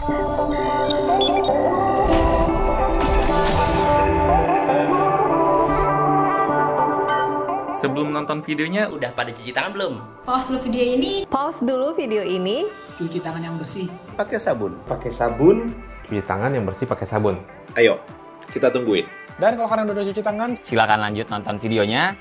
Sebelum nonton videonya, udah pada cuci tangan belum? Pause dulu video ini. Cuci tangan yang bersih. Pakai sabun. Cuci tangan yang bersih pakai sabun. Ayo, kita tungguin. Dan kalau kalian udah cuci tangan, Silakan lanjut nonton videonya.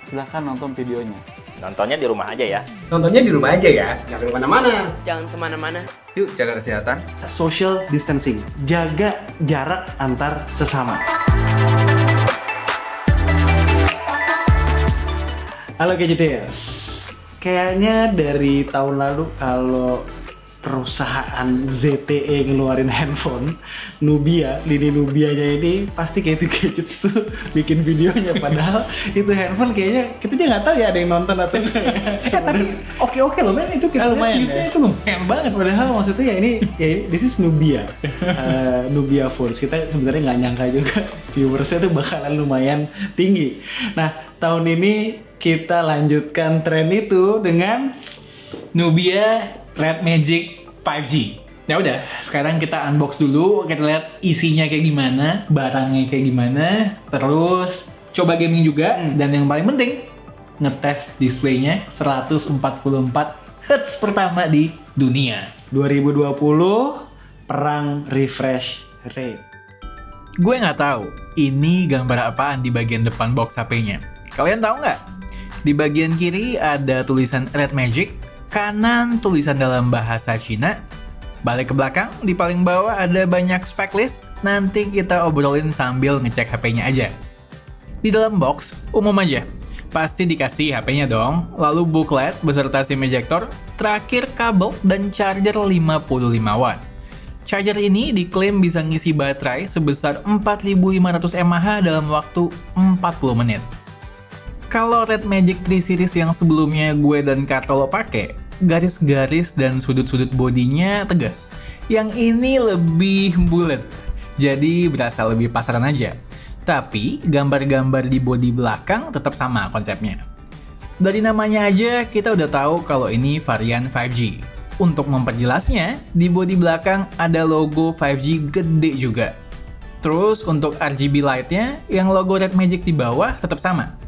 Nontonnya di rumah aja ya. Nontonnya di rumah aja ya, jangan kemana-mana. Jangan kemana-mana. Yuk, jaga kesehatan. Social distancing, jaga jarak antar sesama. Halo Gadgeters, kayaknya dari tahun lalu kalau perusahaan ZTE ngeluarin handphone Nubia, lini Nubianya ini pasti kayak itu Gadgets tuh bikin videonya, padahal itu handphone kayaknya kita juga nggak tahu ya ada yang nonton atau enggak. Tapi oke loh men, itu kita lumayan viewsnya ya? itu lumayan banget, padahal maksudnya ya ini this is Nubia, Nubia Phones. Kita sebenarnya nggak nyangka juga viewersnya tuh bakalan lumayan tinggi. Nah tahun ini kita lanjutkan tren itu dengan Nubia Red Magic 5G. Ya udah, sekarang kita unbox dulu, kita lihat isinya kayak gimana, barangnya kayak gimana, terus coba gaming juga, dan yang paling penting ngetes displaynya 144 Hz pertama di dunia. 2020 perang refresh rate. Gue nggak tahu ini gambar apaan di bagian depan box HP-nya. Kalian tahu nggak? Di bagian kiri ada tulisan Red Magic, kanan tulisan dalam bahasa Cina. Balik ke belakang, di paling bawah ada banyak spec list. Nanti kita obrolin sambil ngecek HP-nya aja. Di dalam box, umum aja. Pasti dikasih HP-nya dong, lalu booklet beserta SIM ejector, terakhir kabel dan charger 55 watt. Charger ini diklaim bisa ngisi baterai sebesar 4500 mAh dalam waktu 40 menit. Kalau Red Magic 3 series yang sebelumnya gue dan Kartolo pakai, garis-garis dan sudut-sudut bodinya tegas. Yang ini lebih bulat, jadi berasa lebih pasaran aja. Tapi gambar-gambar di bodi belakang tetap sama konsepnya. Dari namanya aja kita udah tahu kalau ini varian 5G. Untuk memperjelasnya, di bodi belakang ada logo 5G gede juga. Terus untuk RGB light-nya, yang logo Red Magic di bawah tetap sama.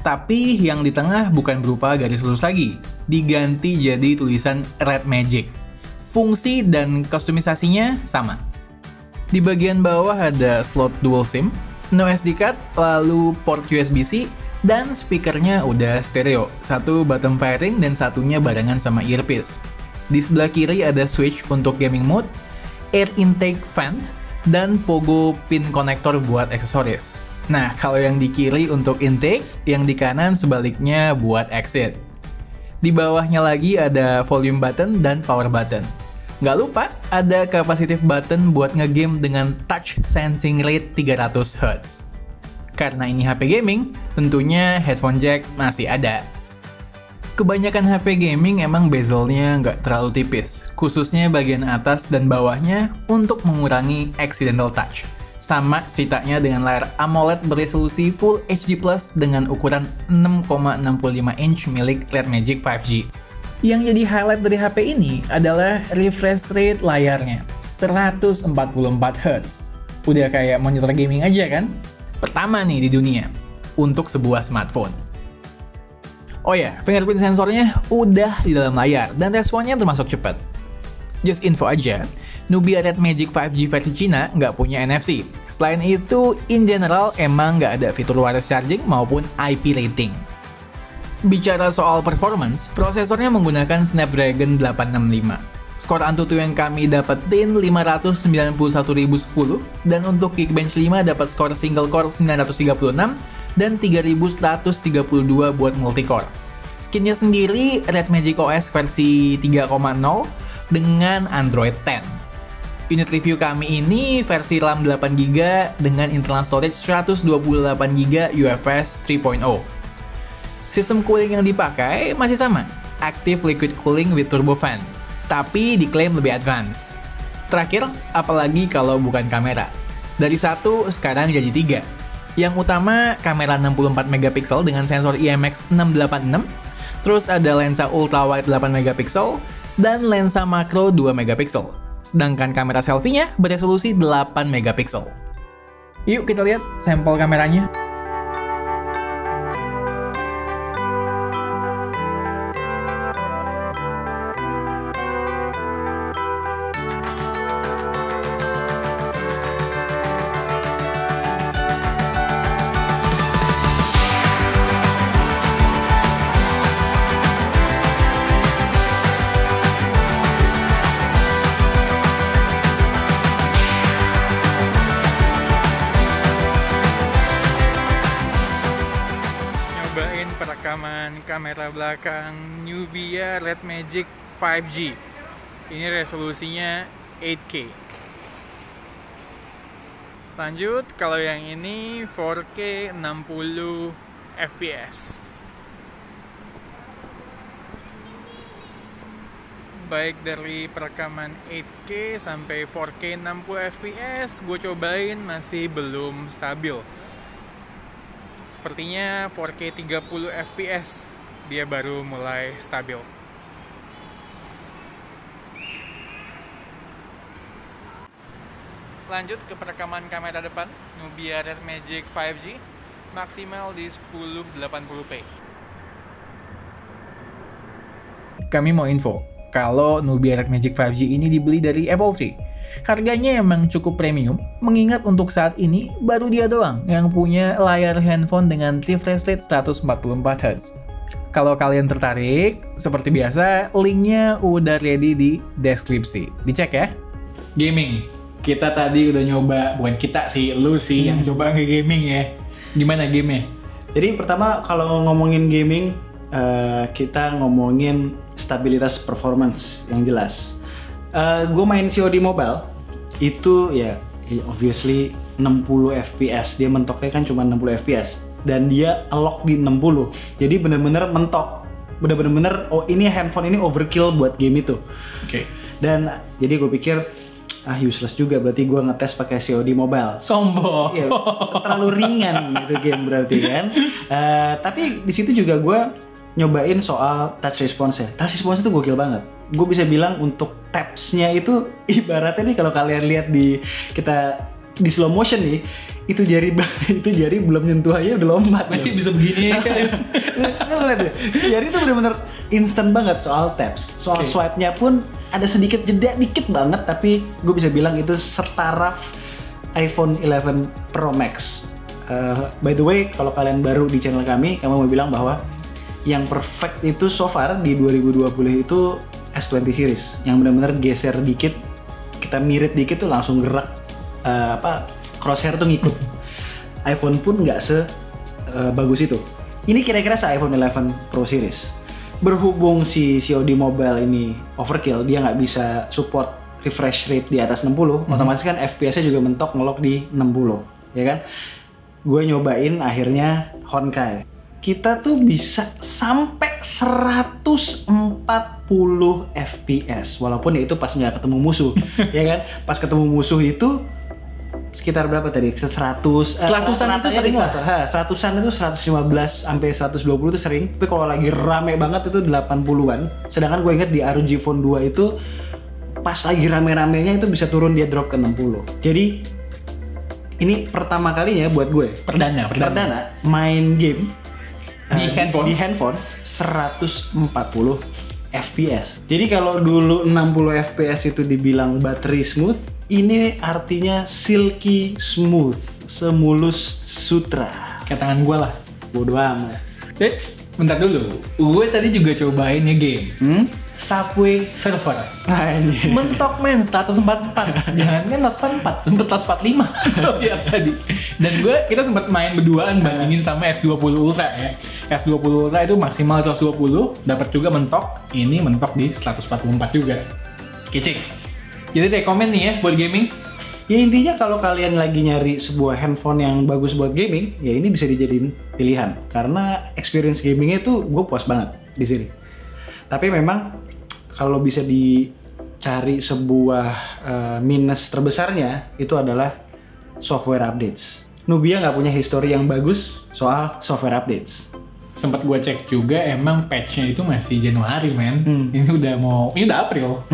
Tapi yang di tengah bukan berupa garis lurus lagi, diganti jadi tulisan Red Magic. Fungsi dan kustomisasinya sama. Di bagian bawah ada slot dual SIM, no SD card, lalu port USB-C, dan speakernya udah stereo. Satu bottom firing dan satunya barengan sama earpiece. Di sebelah kiri ada switch untuk gaming mode, air intake vent, dan pogo pin konektor buat aksesoris. Nah, kalau yang di kiri untuk intake, yang di kanan sebaliknya buat exit. Di bawahnya lagi ada volume button dan power button. Nggak lupa, ada capacitive button buat ngegame dengan touch sensing rate 300 Hz. Karena ini HP gaming, tentunya headphone jack masih ada. Kebanyakan HP gaming emang bezelnya nggak terlalu tipis, khususnya bagian atas dan bawahnya untuk mengurangi accidental touch. Sama ceritanya dengan layar AMOLED beresolusi Full HD Plus dengan ukuran 6,65 inch milik Red Magic 5G. Yang jadi highlight dari HP ini adalah refresh rate layarnya, 144 Hz. Udah kayak monitor gaming aja kan? Pertama nih di dunia, untuk sebuah smartphone. Oh ya, fingerprint sensornya udah di dalam layar, dan responnya termasuk cepat. Just info aja, Nubia Red Magic 5G versi Cina nggak punya NFC. Selain itu, in general emang nggak ada fitur wireless charging maupun IP rating. Bicara soal performance, prosesornya menggunakan Snapdragon 865. Skor Antutu yang kami dapetin 591.010, dan untuk Geekbench 5 dapat skor single core 936 dan 3132 buat multicore. Skinnya sendiri Red Magic OS versi 3.0 dengan Android 10. Unit review kami ini versi RAM 8GB dengan internal storage 128GB UFS 3.0. Sistem cooling yang dipakai masih sama, Active Liquid Cooling with Turbo Fan, tapi diklaim lebih advance. Terakhir, apalagi kalau bukan kamera. Dari 1 sekarang jadi 3. Yang utama kamera 64MP dengan sensor IMX686, terus ada lensa ultrawide 8MP, dan lensa makro 2MP. Sedangkan kamera selfie-nya beresolusi 8 megapiksel. Yuk kita lihat sampel kameranya. Nyobain perekaman kamera belakang Nubia Red Magic 5G. Ini resolusinya 8K. Lanjut, kalau yang ini 4K 60 fps. Baik dari perekaman 8K sampai 4K 60 fps, gue cobain masih belum stabil. Sepertinya 4K 30 fps dia baru mulai stabil. Lanjut ke perekaman kamera depan Nubia Red Magic 5G, maksimal di 1080p. Kami mau info, kalau Nubia Red Magic 5G ini dibeli dari Apple Tree. Harganya emang cukup premium, mengingat untuk saat ini baru dia doang yang punya layar handphone dengan refresh rate 144Hz. Kalau kalian tertarik, seperti biasa, linknya udah ready di deskripsi. Dicek ya. Gaming. Kita tadi udah nyoba, bukan kita sih, lu sih yang coba nge-gaming ya. Gimana gamenya? Jadi pertama kalau ngomongin gaming, kita ngomongin stabilitas performance yang jelas. Gue main COD Mobile, itu ya obviously 60 fps, dia mentoknya kan cuma 60 fps. Dan dia lock di 60, jadi bener-bener mentok. Bener-bener, oh ini handphone ini overkill buat game itu. Oke. Dan jadi gue pikir, useless juga berarti gue ngetes pakai COD Mobile. Sombong. Iya, terlalu ringan gitu game berarti kan. Tapi di situ juga gue nyobain soal touch response-nya. Touch response itu gokil banget. Gue bisa bilang untuk taps-nya itu ibaratnya nih kalau kalian lihat kita di slow motion nih, itu jari belum nyentuh aja udah lompat. Masih bisa begini. Lihat deh, jari itu bener-bener instant banget soal taps. Soal swipe-nya pun ada sedikit jeda dikit banget, tapi gue bisa bilang itu setara iPhone 11 Pro Max. By the way, kalau kalian baru di channel kami mau bilang bahwa yang perfect itu so far di 2020 itu S20 series, yang benar-benar geser dikit, kita mirip dikit tuh langsung gerak, crosshair tuh ngikut. iPhone pun nggak bagus itu. Ini kira-kira iPhone 11 Pro series. Berhubung si COD Mobile ini overkill, dia nggak bisa support refresh rate di atas 60, otomatis kan FPS-nya juga mentok ngelock di 60, ya kan? Gue nyobain akhirnya Honkai. Kita tuh bisa sampai 140 fps, walaupun ya itu pas nggak ketemu musuh, ya kan? Pas ketemu musuh itu sekitar berapa tadi? 100-an itu sering lah. 100-an itu 115 sampai 120 itu sering. Tapi kalau lagi rame banget itu 80-an. Sedangkan gue inget di ROG Phone 2 itu pas lagi rame-ramenya itu bisa turun, dia drop ke 60. Jadi ini pertama kalinya buat gue. Perdana main game di handphone 140 fps. Jadi kalau dulu 60 fps itu dibilang battery smooth, ini artinya silky smooth, semulus sutra. Kayak tangan gue lah. Bodoh amat. Bentar dulu, gue tadi juga cobain game. Subway Surfer. Mentok men, 144. Jangan kan 144, sempet 145. Lihat tadi. Dan kita sempat main berduaan bandingin sama S20 Ultra ya. S20 Ultra itu maksimal 120, dapat juga mentok. Ini mentok di 144 juga. Kece. Jadi rekomen nih ya buat gaming. Ya intinya kalau kalian lagi nyari sebuah handphone yang bagus buat gaming, ya ini bisa dijadiin pilihan. Karena experience gamingnya tuh gue puas banget di sini. Tapi memang kalau bisa dicari sebuah minus terbesarnya itu adalah software updates. Nubia nggak punya history yang bagus soal software updates. Sempat gue cek juga, emang patch-nya itu masih Januari men. Ini udah April.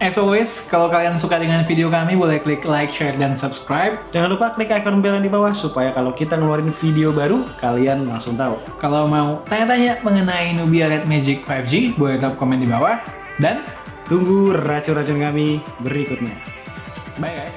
As always, kalau kalian suka dengan video kami, boleh klik like, share, dan subscribe. Jangan lupa klik icon bell yang di bawah supaya kalau kita ngeluarin video baru, kalian langsung tahu. Kalau mau tanya-tanya mengenai Nubia Red Magic 5G, boleh drop komen di bawah. Dan tunggu racun-racun kami berikutnya. bye guys.